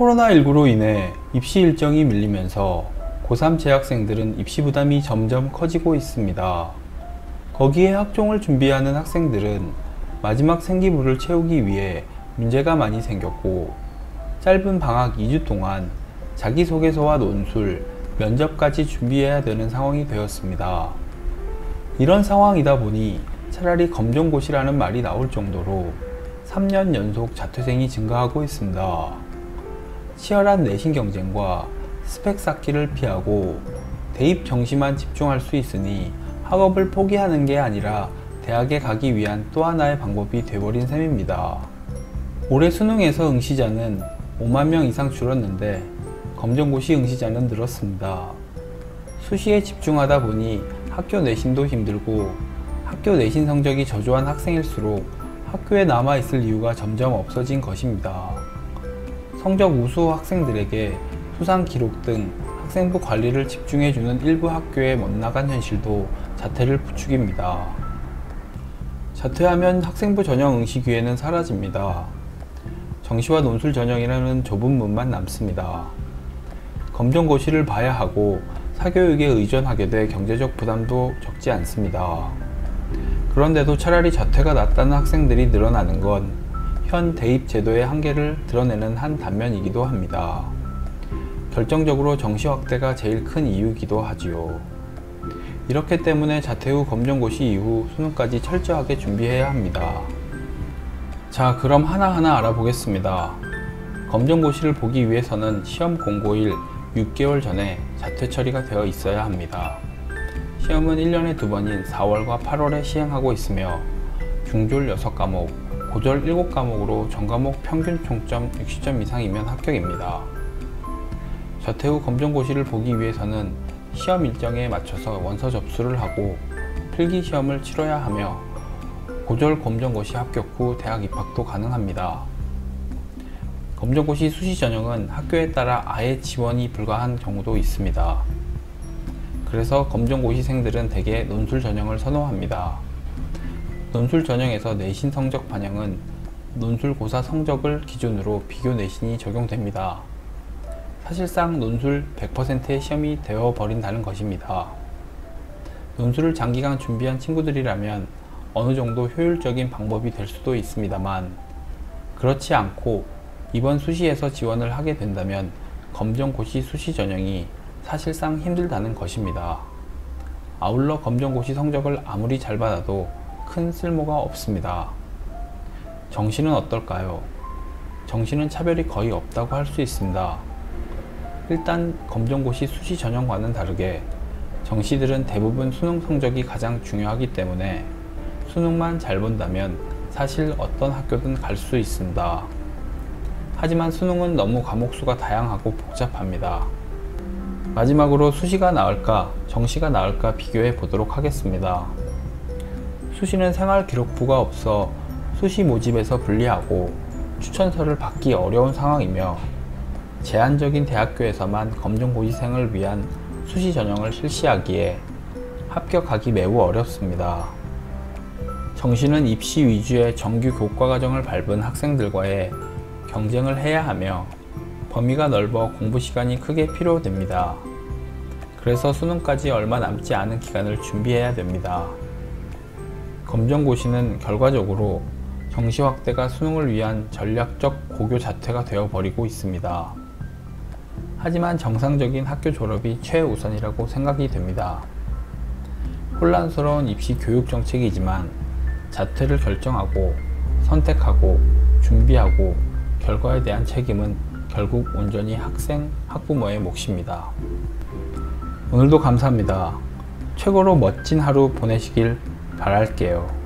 코로나19로 인해 입시 일정이 밀리면서 고3 재학생들은 입시 부담이 점점 커지고 있습니다. 거기에 학종을 준비하는 학생들은 마지막 생기부를 채우기 위해 문제가 많이 생겼고, 짧은 방학 2주 동안 자기소개서와 논술, 면접까지 준비해야 되는 상황이 되었습니다. 이런 상황이다 보니 차라리 검정고시라는 말이 나올 정도로 3년 연속 자퇴생이 증가하고 있습니다. 치열한 내신 경쟁과 스펙 쌓기를 피하고 대입 정시만 집중할 수 있으니 학업을 포기하는 게 아니라 대학에 가기 위한 또 하나의 방법이 돼버린 셈입니다. 올해 수능에서 응시자는 5만 명 이상 줄었는데 검정고시 응시자는 늘었습니다. 수시에 집중하다 보니 학교 내신도 힘들고, 학교 내신 성적이 저조한 학생일수록 학교에 남아있을 이유가 점점 없어진 것입니다. 성적 우수 학생들에게 수상 기록 등 학생부 관리를 집중해주는 일부 학교에 못 나간 현실도 자퇴를 부추깁니다. 자퇴하면 학생부 전형 응시 기회는 사라집니다. 정시와 논술 전형이라는 좁은 문만 남습니다. 검정고시를 봐야 하고 사교육에 의존하게 돼 경제적 부담도 적지 않습니다. 그런데도 차라리 자퇴가 낫다는 학생들이 늘어나는 건 현 대입 제도의 한계를 드러내는 한 단면이기도 합니다. 결정적으로 정시 확대가 제일 큰 이유이기도 하지요. 이렇기 때문에 자퇴 후 검정고시 이후 수능까지 철저하게 준비해야 합니다. 자, 그럼 하나하나 알아보겠습니다. 검정고시를 보기 위해서는 시험 공고일 6개월 전에 자퇴 처리가 되어 있어야 합니다. 시험은 1년에 2번인 4월과 8월에 시행하고 있으며 중졸 6과목, 고졸 7과목으로 전과목 평균 총점 60점 이상이면 합격입니다. 자퇴 후 검정고시를 보기 위해서는 시험 일정에 맞춰서 원서 접수를 하고 필기 시험을 치러야 하며 고졸 검정고시 합격 후 대학 입학도 가능합니다. 검정고시 수시 전형은 학교에 따라 아예 지원이 불가한 경우도 있습니다. 그래서 검정고시생들은 대개 논술 전형을 선호합니다. 논술 전형에서 내신 성적 반영은 논술고사 성적을 기준으로 비교 내신이 적용됩니다. 사실상 논술 100%의 시험이 되어버린다는 것입니다. 논술을 장기간 준비한 친구들이라면 어느 정도 효율적인 방법이 될 수도 있습니다만, 그렇지 않고 이번 수시에서 지원을 하게 된다면 검정고시 수시 전형이 사실상 힘들다는 것입니다. 아울러 검정고시 성적을 아무리 잘 받아도 큰 쓸모가 없습니다. 정시는 어떨까요? 정시는 차별이 거의 없다고 할 수 있습니다. 일단 검정고시 수시 전형과는 다르게 정시들은 대부분 수능 성적이 가장 중요하기 때문에 수능만 잘 본다면 사실 어떤 학교든 갈 수 있습니다. 하지만 수능은 너무 과목 수가 다양하고 복잡합니다. 마지막으로 수시가 나을까 정시가 나을까 비교해 보도록 하겠습니다. 수시는 생활기록부가 없어 수시 모집에서 불리하고 추천서를 받기 어려운 상황이며, 제한적인 대학교에서만 검정고시생을 위한 수시 전형을 실시하기에 합격하기 매우 어렵습니다. 정시는 입시 위주의 정규 교과과정을 밟은 학생들과의 경쟁을 해야 하며 범위가 넓어 공부 시간이 크게 필요됩니다. 그래서 수능까지 얼마 남지 않은 기간을 준비해야 됩니다. 검정고시는 결과적으로 정시 확대가 수능을 위한 전략적 고교 자퇴가 되어버리고 있습니다. 하지만 정상적인 학교 졸업이 최우선이라고 생각이 됩니다. 혼란스러운 입시 교육 정책이지만 자퇴를 결정하고 선택하고 준비하고 결과에 대한 책임은 결국 온전히 학생, 학부모의 몫입니다. 오늘도 감사합니다. 최고로 멋진 하루 보내시길 바랄게요.